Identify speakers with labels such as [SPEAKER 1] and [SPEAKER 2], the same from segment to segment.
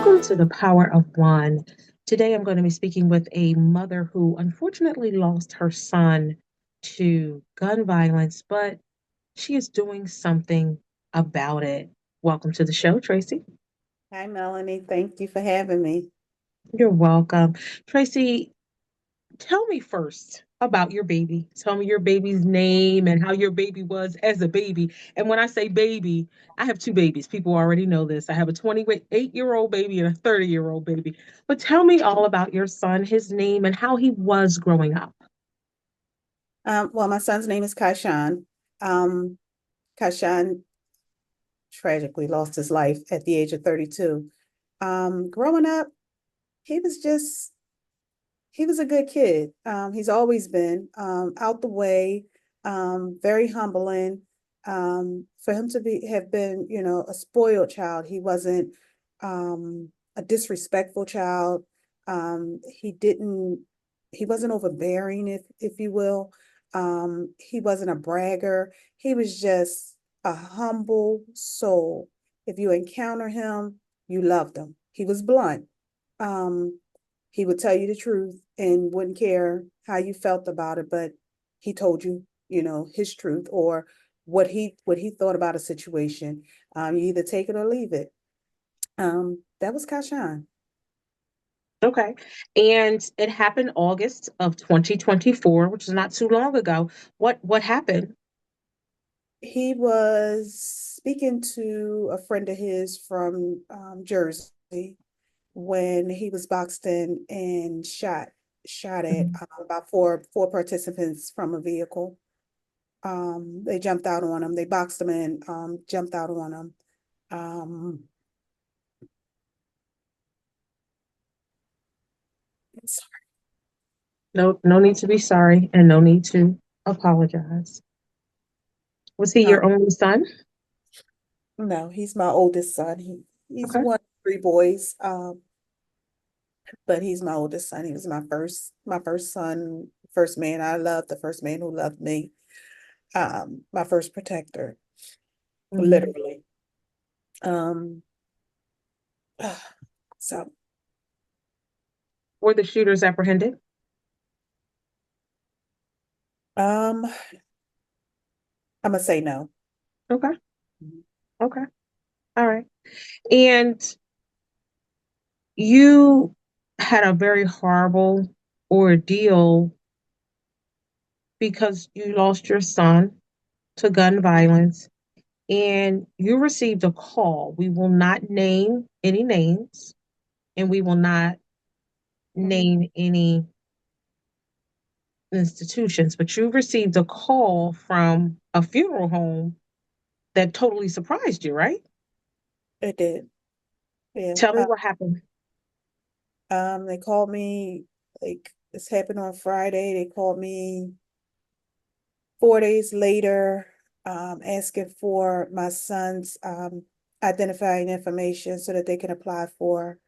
[SPEAKER 1] Welcome to the Power of One. Today I'm going to be speaking with a mother who unfortunately lost her son to gun violence, but she is doing something about it. Welcome to the show, Tracy.
[SPEAKER 2] Hi, Melanie. Thank you for having me.
[SPEAKER 1] You're welcome. Tracy, tell me first about your baby. Tell me your baby's name and how your baby was as a baby. And when I say baby, I have two babies. People already know this. I have a 28-year-old baby and a 30-year-old baby. But tell me all about your son, his name, and how he was growing up.
[SPEAKER 2] Well, my son's name is Kaishan. Um, Kaishan tragically lost his life at the age of 32. Growing up, he was just, he was a good kid. He's always been out the way, very humbling. For him to have been, a spoiled child, he wasn't a disrespectful child. He didn't, he wasn't overbearing, if you will. He wasn't a bragger. He was just a humble soul. If you encounter him, you loved him. He was blunt. Um, he would tell you the truth and wouldn't care how you felt about it, but he told you, his truth or what he thought about a situation. You either take it or leave it. That was Kashan.
[SPEAKER 1] Okay. And it happened August of 2024, which is not too long ago. What happened?
[SPEAKER 2] He was speaking to a friend of his from Jersey when he was boxed in and shot at
[SPEAKER 1] Mhm.
[SPEAKER 2] about four participants from a vehicle. They jumped out on him. They boxed him in, jumped out on him. Um,
[SPEAKER 1] No need to be sorry and no need to apologize. Was he
[SPEAKER 2] um,
[SPEAKER 1] your only son?
[SPEAKER 2] no, he's my oldest son. He's
[SPEAKER 1] Okay.
[SPEAKER 2] one of three boys. But he's my oldest son. He was my first son, first man I loved, the first man who loved me. My first protector,
[SPEAKER 1] Mhm.
[SPEAKER 2] literally. Um, so
[SPEAKER 1] Were the shooters apprehended?
[SPEAKER 2] um, I'm gonna say no.
[SPEAKER 1] Okay. Okay. All right. And you had a very horrible ordeal because you lost your son to gun violence and you received a call. We will not name any names and we will not
[SPEAKER 2] Mhm.
[SPEAKER 1] name any institutions, but you received a call from a funeral home that totally surprised you, right?
[SPEAKER 2] It did. Yeah.
[SPEAKER 1] Tell me what happened.
[SPEAKER 2] They called me like this happened on Friday. They called me 4 days later, asking for my son's identifying information so that they can apply for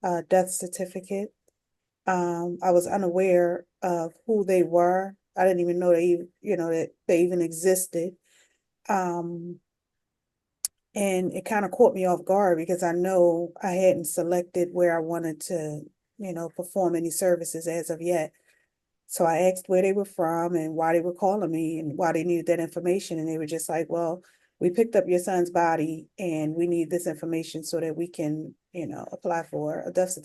[SPEAKER 2] a death certificate. I was unaware of who they were. I didn't even know that they even existed. Um, and it kind of caught me off guard because I know I hadn't selected where I wanted to, perform any services as of yet. So I asked where they were from and why they were calling me and why they needed that information. And they were just like, well, we picked up your son's body and we need this information so that we can, apply for a death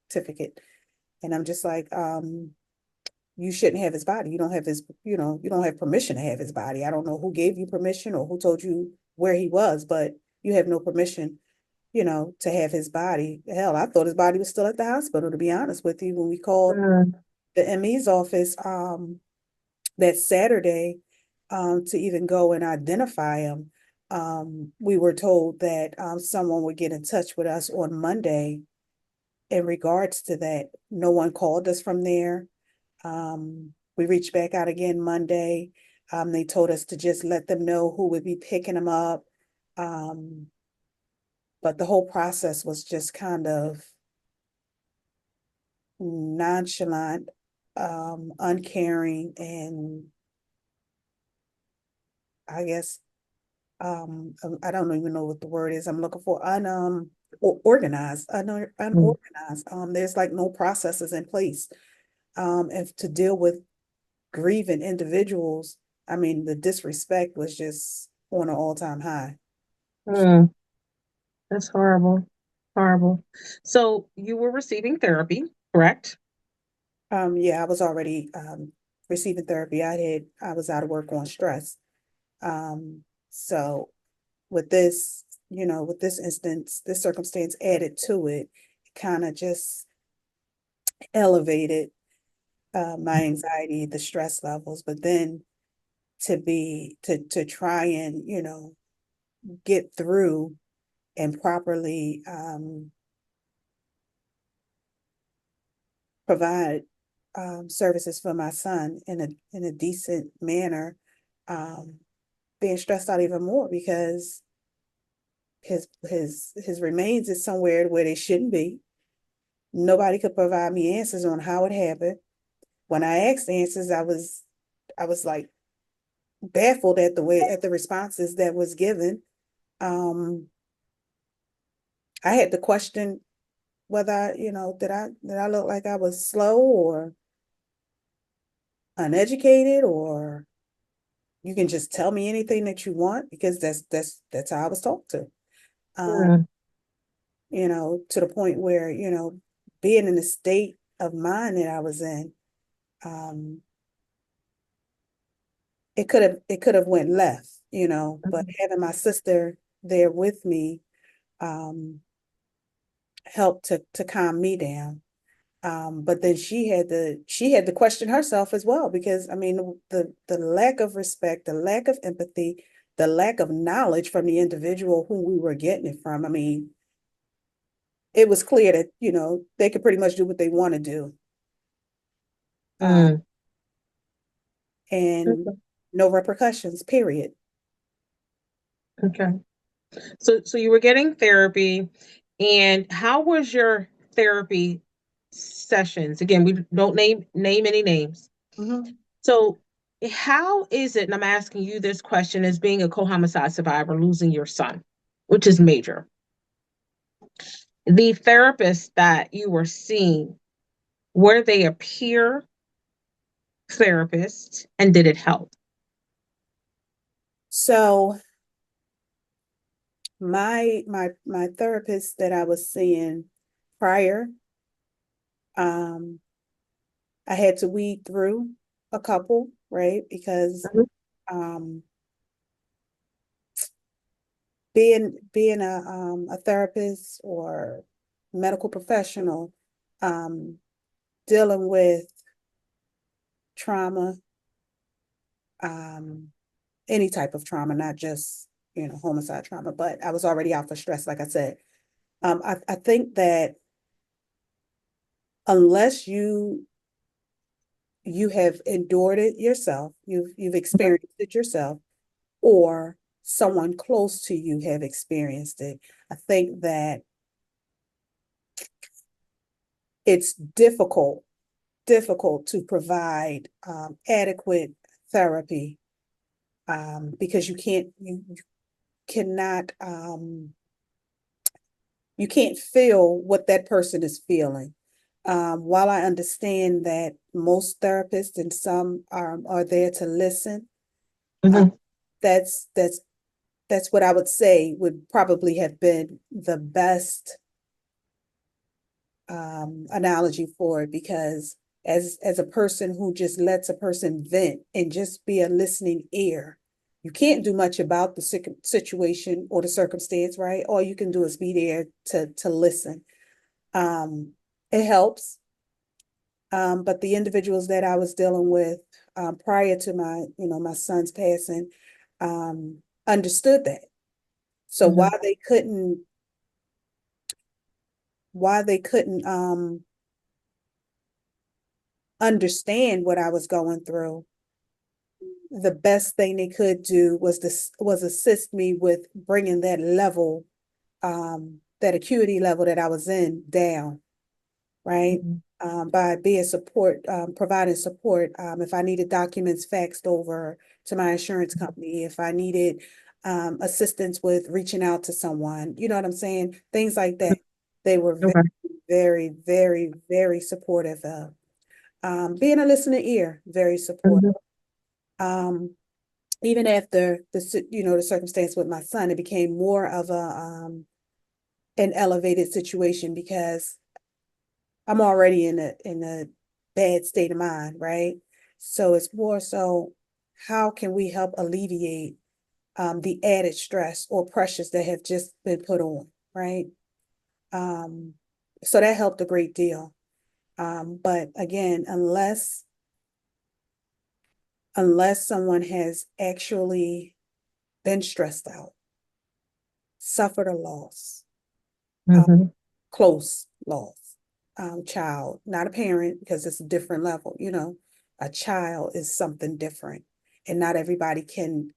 [SPEAKER 2] certificate. And I'm just like, you shouldn't have his body. You don't have his, you don't have permission to have his body. I don't know who gave you permission or who told you where he was, but you have no permission, to have his body. Hell, I thought his body was still at the hospital, to be honest with you. When we called
[SPEAKER 1] Mm,
[SPEAKER 2] the ME's office that Saturday to even go and identify him, we were told that someone would get in touch with us on Monday in regards to that. No one called us from there. We reached back out again Monday. They told us to just let them know who would be picking them up. Um, but the whole process was just kind of nonchalant, uncaring, and I guess I don't even know what the word is I'm looking for. organized,
[SPEAKER 1] Mm.
[SPEAKER 2] unorganized. There's like no processes in place. And to deal with grieving individuals, I mean, the disrespect was just on an all-time high.
[SPEAKER 1] Mm. That's horrible. Horrible. So you were receiving therapy, correct?
[SPEAKER 2] Yeah, I was already receiving therapy. I was out of work on stress. So with this, with this instance, this circumstance added to it, kind of just elevated my anxiety, the stress levels. But then to try and, get through and properly provide services for my son in a decent manner, um, being stressed out even more because his remains is somewhere where they shouldn't be. Nobody could provide me answers on how it happened. When I asked answers, I was like baffled at the responses that was given. Um, I had to question whether, did I look like I was slow or uneducated, or you can just tell me anything that you want because that's how I was talked to. Um,
[SPEAKER 1] Mm.
[SPEAKER 2] to the point where, being in the state of mind that I was in, um, it could have went left, but having my sister there with me, um, helped to calm me down. But then she had to question herself as well because I mean the lack of respect, the lack of empathy, the lack of knowledge from the individual who we were getting it from. I mean, it was clear that they could pretty much do what they want to do, uh,
[SPEAKER 1] Mm.
[SPEAKER 2] and
[SPEAKER 1] Okay.
[SPEAKER 2] no repercussions. Period.
[SPEAKER 1] Okay. So you were getting therapy, and how was your therapy sessions? Again, we don't name any names.
[SPEAKER 2] Mhm.
[SPEAKER 1] So how is it, and I'm asking you this question as being a co-homicide survivor, losing your son, which is major. The therapist that you were seeing, were they a peer therapist, and did it help?
[SPEAKER 2] So my therapist that I was seeing prior, um, I had to weed through a couple, right? Because
[SPEAKER 1] Mhm.
[SPEAKER 2] um, being a therapist or medical professional, um, dealing with trauma, um, any type of trauma, not just homicide trauma. But I was already out for stress, like I said. I think that unless you have endured it yourself, you've experienced it yourself, or someone close to you have experienced it, I think that it's difficult to provide adequate therapy, because you cannot you can't feel what that person is feeling. While I understand that most therapists and some are there to listen, uh,
[SPEAKER 1] Mhm.
[SPEAKER 2] that's that's that's what I would say would probably have been the best analogy for it, because as a person who just lets a person vent and just be a listening ear, you can't do much about the situation or the circumstance, right? All you can do is be there to listen. um it helps, but the individuals that I was dealing with, prior to my son's passing, understood that. So
[SPEAKER 1] Mhm.
[SPEAKER 2] why they couldn't understand what I was going through, the best thing they could do was assist me with bringing that level, that acuity level that I was in down, right?
[SPEAKER 1] Mhm.
[SPEAKER 2] By being support, providing support. If I needed documents faxed over to my insurance company, if I needed assistance with reaching out to someone, you know what I'm saying? Things like that. They were very,
[SPEAKER 1] Okay.
[SPEAKER 2] very, very, very supportive of. Being a listening ear, very supportive.
[SPEAKER 1] Mhm.
[SPEAKER 2] Um, Even after the circumstance with my son, it became more of an elevated situation because I'm already in a bad state of mind, right? So it's more so, how can we help alleviate the added stress or pressures that have just been put on, right? Um, so that helped a great deal. But again, unless someone has actually been stressed out, suffered a loss, um,
[SPEAKER 1] Mhm.
[SPEAKER 2] close loss, child, not a parent, because it's a different level, a child is something different, and not everybody can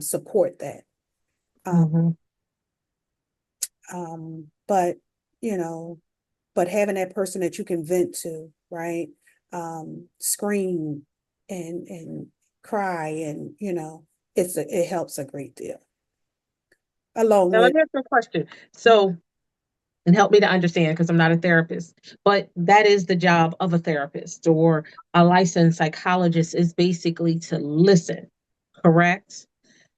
[SPEAKER 2] support that. Um,
[SPEAKER 1] Mhm.
[SPEAKER 2] but you know, but having that person that you can vent to, right? Scream and cry, and it helps a great deal. Along
[SPEAKER 1] Now let
[SPEAKER 2] with,
[SPEAKER 1] me ask you a question. So, and help me to understand because I'm not a therapist, but that is the job of a therapist or a licensed psychologist is basically to listen, correct?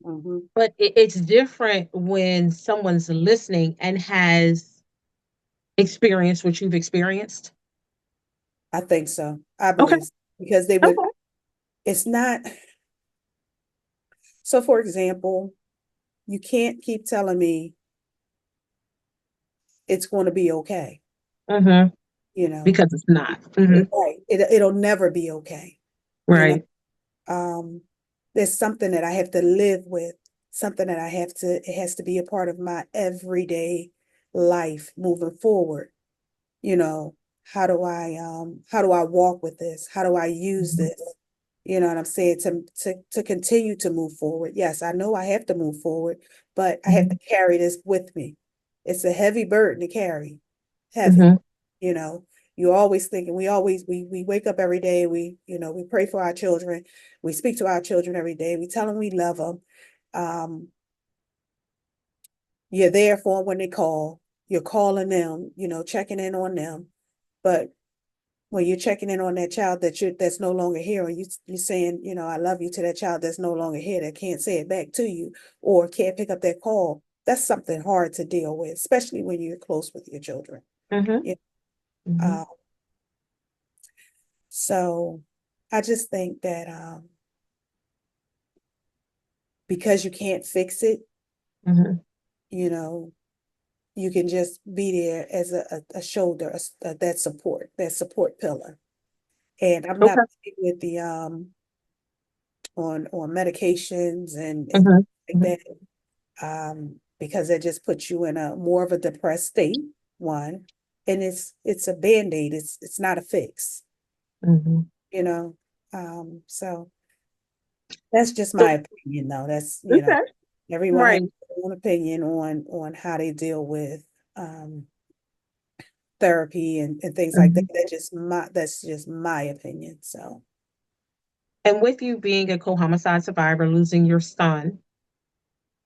[SPEAKER 2] mhm,
[SPEAKER 1] But it's different when someone's listening and has experienced what you've experienced.
[SPEAKER 2] I think so. I
[SPEAKER 1] Okay.
[SPEAKER 2] believe so. Because they would.
[SPEAKER 1] Okay.
[SPEAKER 2] It's not. So, for example, you can't keep telling me it's going to be okay.
[SPEAKER 1] Hmm.
[SPEAKER 2] You know,
[SPEAKER 1] Because it's not. Hmm.
[SPEAKER 2] right? It'll never be okay. You know,
[SPEAKER 1] Right.
[SPEAKER 2] um, there's something that I have to live with, something that it has to be a part of my everyday life moving forward. You know, how do I walk with this? How do I use
[SPEAKER 1] Mhm.
[SPEAKER 2] this? You know what I'm saying? To continue to move forward. Yes, I know I have to move forward, but I have to
[SPEAKER 1] Mhm.
[SPEAKER 2] carry this with me. It's a heavy burden to carry. Heavy.
[SPEAKER 1] Mhm.
[SPEAKER 2] You know, you're always thinking, we wake up every day, we pray for our children, we speak to our children every day, we tell them we love them. Um, you're there for them when they call, you're calling them, checking in on them. But when you're checking in on that child that's no longer here, or you saying, I love you to that child that's no longer here, that can't say it back to you or can't pick up that call, that's something hard to deal with, especially when you're close with your children.
[SPEAKER 1] Mhm.
[SPEAKER 2] Yeah.
[SPEAKER 1] Mhm.
[SPEAKER 2] Uh, so I just think that because you can't fix it,
[SPEAKER 1] Mhm.
[SPEAKER 2] you know, you can just be there as a shoulder, that support pillar. And I'm not
[SPEAKER 1] Okay.
[SPEAKER 2] big with the on medications and
[SPEAKER 1] Mhm.
[SPEAKER 2] like
[SPEAKER 1] Mhm.
[SPEAKER 2] that, because it just puts you in a more of a depressed state, one, and it's a band-aid, it's not a fix,
[SPEAKER 1] Mhm.
[SPEAKER 2] you know. So that's just
[SPEAKER 1] So,
[SPEAKER 2] my opinion, though. That's,
[SPEAKER 1] okay.
[SPEAKER 2] everyone has
[SPEAKER 1] Right.
[SPEAKER 2] their own opinion on how they deal with therapy and things like that.
[SPEAKER 1] Mhm.
[SPEAKER 2] That's just my opinion. So
[SPEAKER 1] And with you being a co-homicide survivor, losing your son,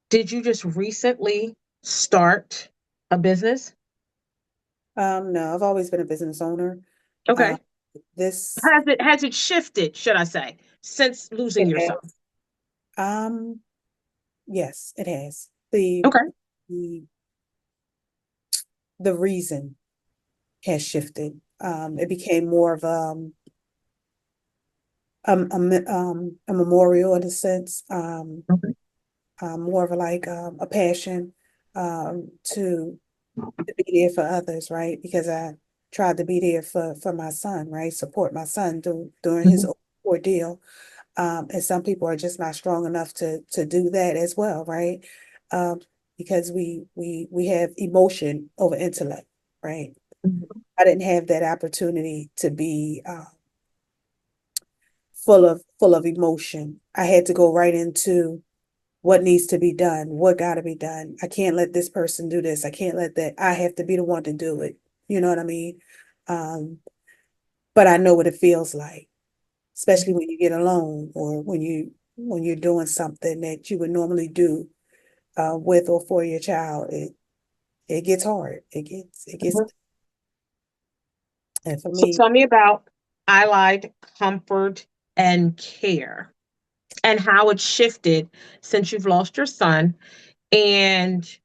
[SPEAKER 1] did you just recently start a business?
[SPEAKER 2] no, I've always been a business owner. Uh
[SPEAKER 1] Okay.
[SPEAKER 2] this
[SPEAKER 1] Has it shifted, should I say, since losing
[SPEAKER 2] It
[SPEAKER 1] your son?
[SPEAKER 2] has. Yes, it has. The
[SPEAKER 1] Okay.
[SPEAKER 2] the the reason has shifted. It became more of a memorial in a sense,
[SPEAKER 1] Okay.
[SPEAKER 2] more of a passion, to be there for others, right? Because I tried to be there for my son, right? Support my son during his
[SPEAKER 1] Mhm.
[SPEAKER 2] ordeal. And some people are just not strong enough to do that as well, right? Um, because we have emotion over intellect, right?
[SPEAKER 1] Mhm.
[SPEAKER 2] I didn't have that opportunity to be full of emotion. I had to go right into what needs to be done, what got to be done. I can't let this person do this. I can't let that. I have to be the one to do it. You know what I mean? Um, but I know what it feels like, especially when you get alone or when you're doing something that you would normally do. with or for your child, it gets hard. It gets,
[SPEAKER 1] Mhm.
[SPEAKER 2] and for
[SPEAKER 1] So
[SPEAKER 2] me,
[SPEAKER 1] tell me about Allied Comfort and Care and how it shifted since you've lost your son and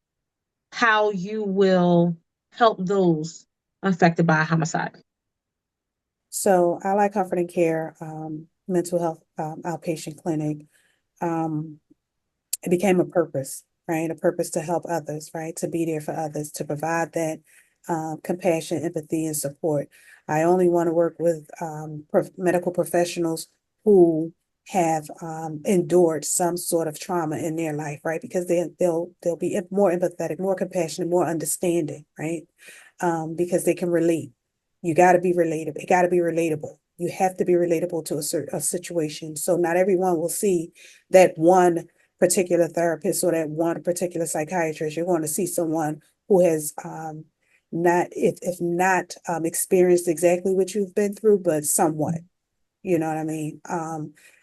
[SPEAKER 1] how you will help those affected by a homicide.
[SPEAKER 2] so I like Comfort and Care, mental health outpatient clinic. Um, it became a purpose, right? A purpose to help others, right? To be there for others, to provide that compassion, empathy, and support. I only want to work with medical professionals who have endured some sort of trauma in their life, right? Because they'll be more empathetic, more compassionate, more understanding, right? Because they can relate. You got to be relatable. It got to be relatable. You have to be relatable to a situation. So not everyone will see that one particular therapist or that one particular psychiatrist. You're going to see someone who has not, if not experienced exactly what you've been through, but somewhat. You know what I mean?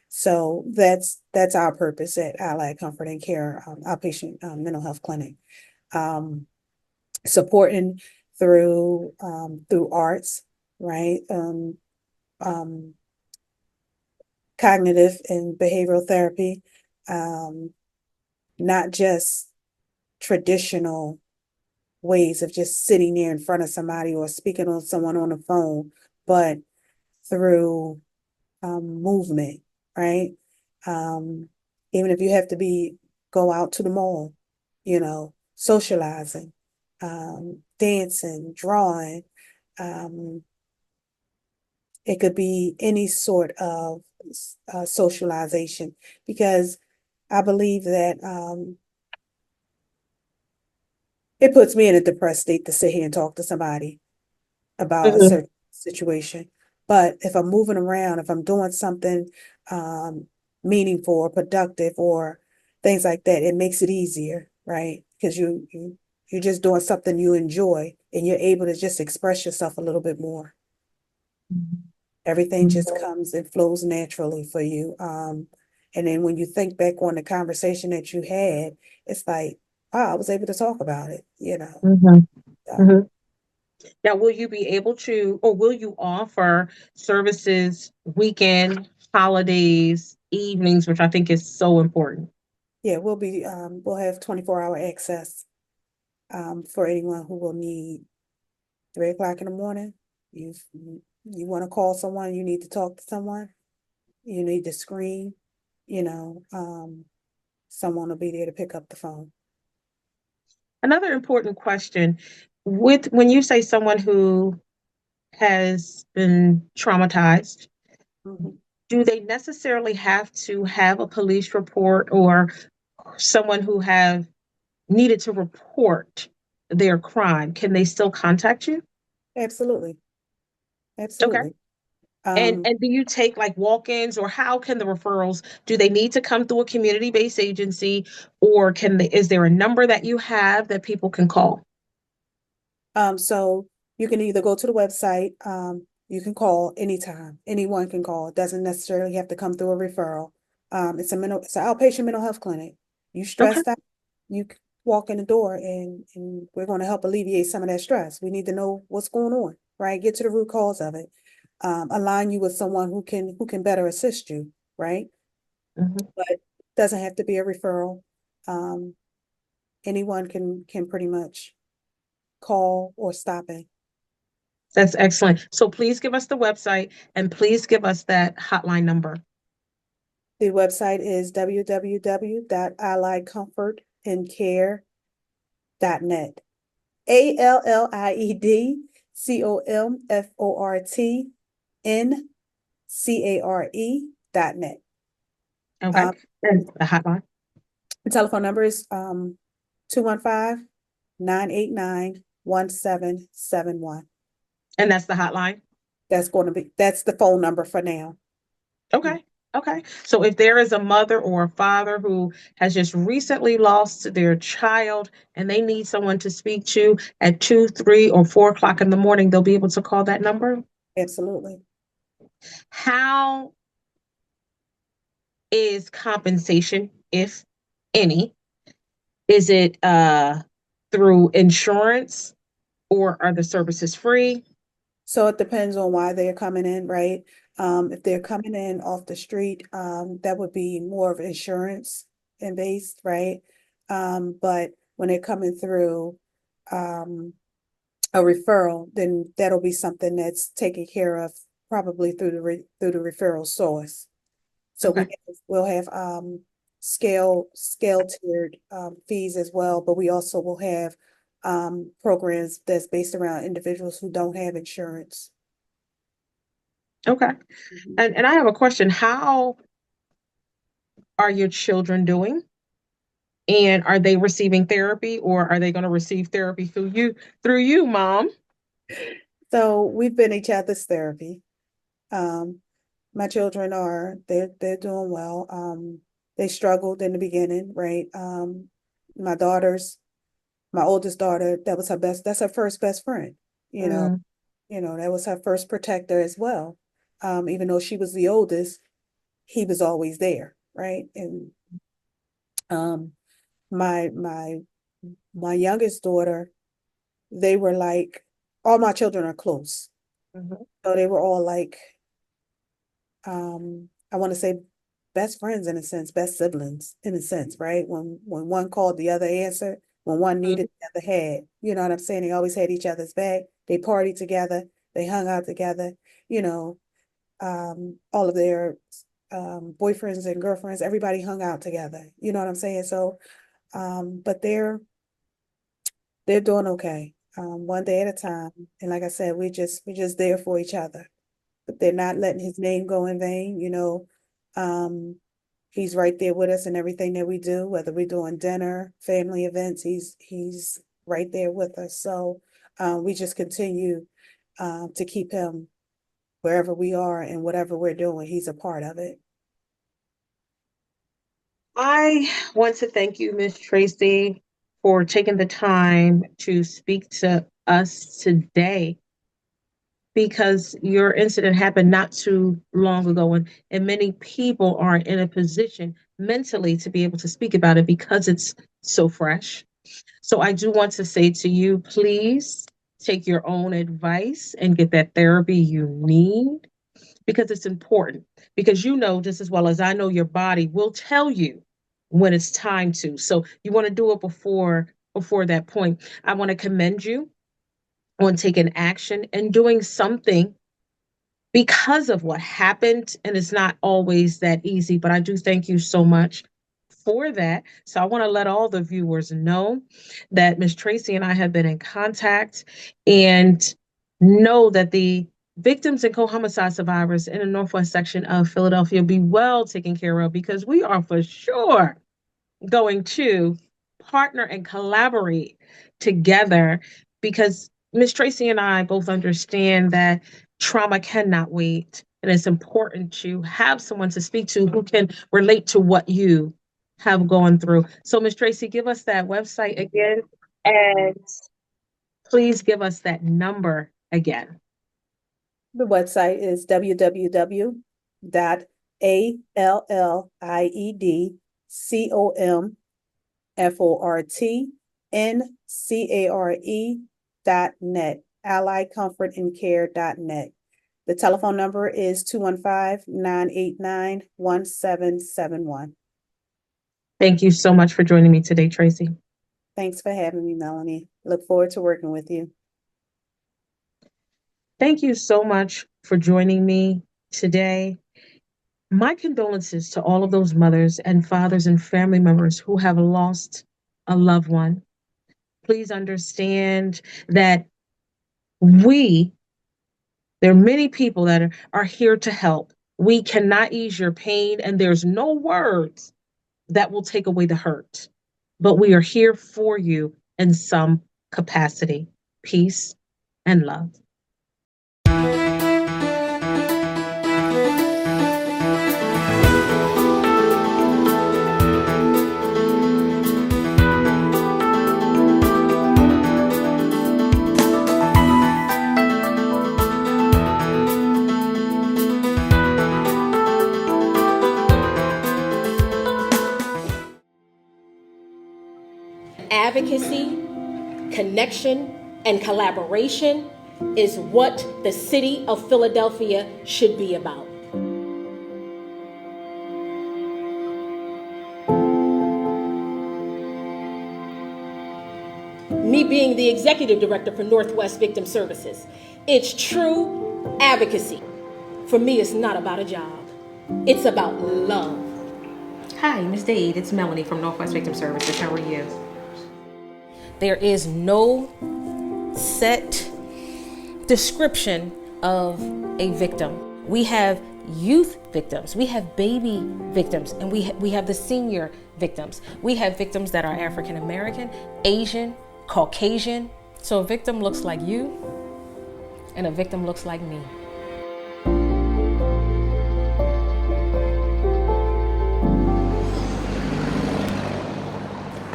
[SPEAKER 2] So that's our purpose at Allied Comfort and Care outpatient mental health clinic. Um, Supporting through arts, right? Um, Cognitive and behavioral therapy, um, not just traditional ways of just sitting there in front of somebody or speaking on someone on the phone, but through movement, right? Um, Even if you have to go out to the mall, socializing, dancing, drawing. Um, it could be any sort of socialization because I believe that it puts me in a depressed state to sit here and talk to somebody about a
[SPEAKER 1] Mhm.
[SPEAKER 2] certain situation. But if I'm moving around, if I'm doing something um, meaningful or productive or things like that, it makes it easier, right? Because you're just doing something you enjoy and you're able to just express yourself a little bit more. Everything just comes and flows naturally for you. And then when you think back on the conversation that you had, it's like, wow, I was able to talk about it.
[SPEAKER 1] Mhm.
[SPEAKER 2] So,
[SPEAKER 1] Mhm. Now, will you be able to, or will you offer services weekend, holidays, evenings, which I think is so important?
[SPEAKER 2] yeah, we'll have 24-hour access for anyone who will need 3 o'clock in the morning. You want to call someone, you need to talk to someone, you need to scream, you know, someone will be there to pick up the phone.
[SPEAKER 1] Another important question with when you say someone who has been traumatized,
[SPEAKER 2] Mhm.
[SPEAKER 1] do they necessarily have to have a police report or someone who have needed to report their crime? Can they still contact you?
[SPEAKER 2] Absolutely.
[SPEAKER 1] Okay.
[SPEAKER 2] Absolutely.
[SPEAKER 1] And
[SPEAKER 2] Um,
[SPEAKER 1] and do you take like walk-ins or how can the referrals, do they need to come through a community-based agency or is there a number that you have that people can call?
[SPEAKER 2] so you can either go to the website, you can call anytime. Anyone can call. It doesn't necessarily have to come through a referral. It's an outpatient mental health clinic. You
[SPEAKER 1] Okay.
[SPEAKER 2] stressed out, you walk in the door and we're going to help alleviate some of that stress. We need to know what's going on, right? Get to the root cause of it. Align you with someone who can better assist you, right?
[SPEAKER 1] Mhm.
[SPEAKER 2] But it doesn't have to be a referral. Um, Anyone can pretty much call or stop in.
[SPEAKER 1] That's excellent. So please give us the website and please give us that hotline number.
[SPEAKER 2] The website is www.alliedcomfortandcare.net. ALLIEDCOMFORTNCARE.net.
[SPEAKER 1] Okay.
[SPEAKER 2] Um,
[SPEAKER 1] And the hotline.
[SPEAKER 2] the telephone number is 215-989-1771.
[SPEAKER 1] And that's the hotline.
[SPEAKER 2] That's the phone number for now.
[SPEAKER 1] Okay. Okay. So if there is a mother or a father who has just recently lost their child and they need someone to speak to at 2, 3, or 4 o'clock in the morning, they'll be able to call that number.
[SPEAKER 2] Absolutely.
[SPEAKER 1] How is compensation, if any, Is it through insurance, or are the services free?
[SPEAKER 2] So it depends on why they're coming in, right? If they're coming in off the street, that would be more of insurance and based, right? But when they're coming through um, a referral, then that'll be something that's taken care of probably through through the referral source. So
[SPEAKER 1] Okay.
[SPEAKER 2] we'll have scale tiered fees as well, but we also will have programs that's based around individuals who don't have insurance.
[SPEAKER 1] Okay.
[SPEAKER 2] Mhm.
[SPEAKER 1] And I have a question. How are your children doing? And are they receiving therapy, or are they going to receive therapy through you, mom?
[SPEAKER 2] So we've been each other's therapy. Um, my children they're doing well. They struggled in the beginning, right? My daughter's my oldest daughter, that's her first best friend, you know,
[SPEAKER 1] Mm,
[SPEAKER 2] that was her first protector as well. Even though she was the oldest, he was always there, right? And um my my my youngest daughter, they were like all my children are close.
[SPEAKER 1] mhm,
[SPEAKER 2] So they were all like I want to say best friends in a sense, best siblings in a sense, right? When one called, the other answered. When one
[SPEAKER 1] mhm.
[SPEAKER 2] needed, the other had. You know what I'm saying? They always had each other's back. They partied together. They hung out together. You know, all of their boyfriends and girlfriends, everybody hung out together. You know what I'm saying? So, but they're doing okay. One day at a time. And like I said, we're just there for each other. But they're not letting his name go in vain, you know. Um, he's right there with us in everything that we do, whether we're doing dinner, family events, he's right there with us. So we just continue to keep him wherever we are and whatever we're doing, he's a part of it.
[SPEAKER 1] I want to thank you, Miss Tracy, for taking the time to speak to us today, because your incident happened not too long ago, and many people aren't in a position mentally to be able to speak about it because it's so fresh. So I do want to say to you, please take your own advice and get that therapy you need, because it's important. Because you know just as well as I know, your body will tell you when it's time to. So you want to do it before that point. I want to commend you on taking action and doing something because of what happened. And it's not always that easy, but I do thank you so much for that. So I want to let all the viewers know that Miss Tracy and I have been in contact, and know that the victims and co-homicide survivors in the Northwest section of Philadelphia be well taken care of, because we are for sure going to partner and collaborate together, because Miss Tracy and I both understand that trauma cannot wait. And it's important to have someone to speak to who can relate to what you have gone through. So, Miss Tracy, give us that website again, and please give us that number again.
[SPEAKER 2] The website is www.ALLIEDCOMFORTNCARE.net, alliedcomfortandcare.net. The telephone number is 215-989-1771.
[SPEAKER 1] Thank you so much for joining me today, Tracy.
[SPEAKER 2] Thanks for having me, Melanie. Look forward to working with you.
[SPEAKER 1] Thank you so much for joining me today. My condolences to all of those mothers and fathers and family members who have lost a loved one. Please understand that we, there are many people that are here to help. We cannot ease your pain, and there's no words that will take away the hurt. But we are here for you in some capacity. Peace and love.
[SPEAKER 3] Advocacy, connection, and collaboration is what the city of Philadelphia should be about. Me being the executive director for Northwest Victim Services, it's true advocacy. For me, it's not about a job. It's about love. Hi, Ms. Dade. It's Melany from Northwest Victim Services. How are you? There is no set description of a victim. We have youth victims, we have baby victims, and we have the senior victims. We have victims that are African American, Asian, Caucasian. So a victim looks like you, and a victim looks like me.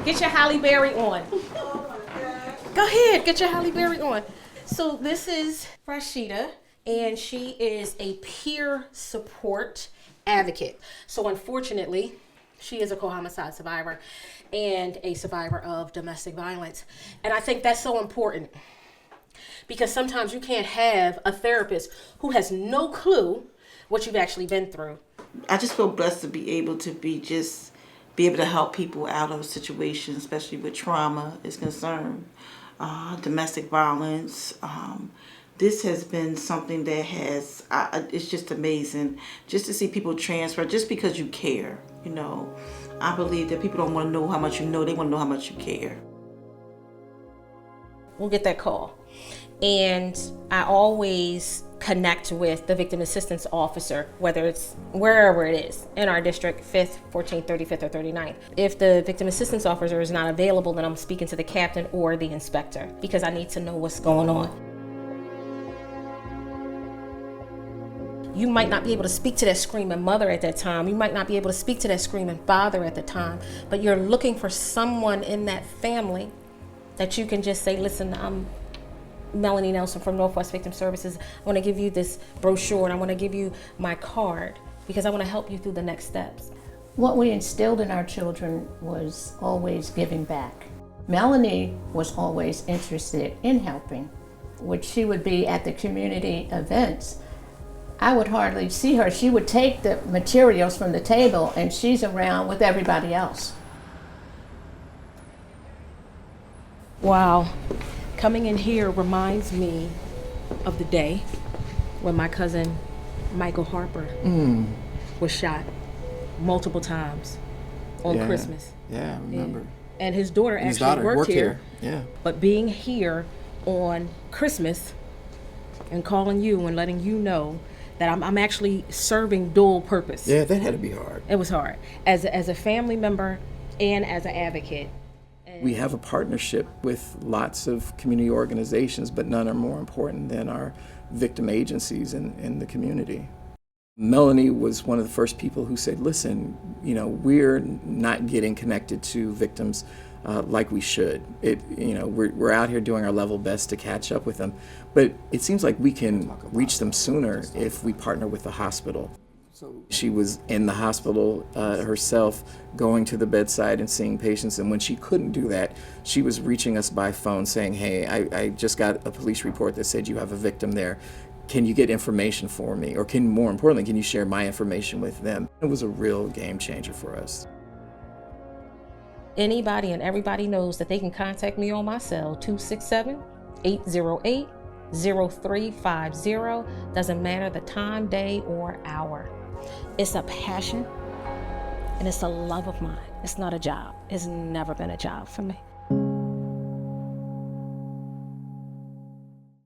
[SPEAKER 3] Get your Halle Berry on. Go ahead, get your Halle Berry on. So this is Rashida, and she is a peer support advocate. So unfortunately, she is a co-homicide survivor and a survivor of domestic violence. And I think that's so important because sometimes you can't have a therapist who has no clue what you've actually been through.
[SPEAKER 4] I just feel blessed to be able to be able to help people out of situations, especially with trauma is concerned, domestic violence. This has been something that has, it's just amazing just to see people transfer just because you care, you know. I believe that people don't want to know how much you know, they want to know how much you care.
[SPEAKER 3] We'll get that call. And I always connect with the victim assistance officer, whether it's wherever it is in our district, 5th, 14th, 35th, or 39th. If the victim assistance officer is not available, then I'm speaking to the captain or the inspector because I need to know what's going on. You might not be able to speak to that screaming mother at that time. You might not be able to speak to that screaming father at the time, but you're looking for someone in that family that you can just say, listen, I'm Melany Nelson from Northwest Victim Services. I want to give you this brochure and I want to give you my card because I want to help you through the next steps.
[SPEAKER 5] What we instilled in our children was always giving back. Melany was always interested in helping, which she would be at the community events. I would hardly see her. She would take the materials from the table and she's around with everybody else.
[SPEAKER 3] Wow. Coming in here reminds me of the day when my cousin Michael Harper was shot multiple times on Christmas.
[SPEAKER 6] Yeah, I remember.
[SPEAKER 3] And his daughter
[SPEAKER 6] His
[SPEAKER 3] actually
[SPEAKER 6] daughter
[SPEAKER 3] worked here.
[SPEAKER 6] Yeah.
[SPEAKER 3] But being here on Christmas and calling you and letting you know that I'm actually serving dual purpose.
[SPEAKER 6] Yeah, that had to be hard.
[SPEAKER 3] It was hard. As a family member and as an advocate.
[SPEAKER 6] We have a partnership with lots of community organizations, but none are more important than our victim agencies in the community. Melany was one of the first people who said, listen, you know, we're not getting connected to victims like we should. We're out here doing our level best to catch up with them, but it seems like we can reach them sooner if we partner with the hospital. She was in the hospital herself, going to the bedside and seeing patients, and when she couldn't do that, she was reaching us by phone saying, hey, I just got a police report that said you have a victim there. Can you get information for me? Or more importantly, can you share my information with them? It was a real game changer for us.
[SPEAKER 3] Anybody and everybody knows that they can contact me on my cell, 267-808-0350. Doesn't matter the time, day, or hour. It's a passion and it's a love of mine. It's not a job. It's never been a job for me.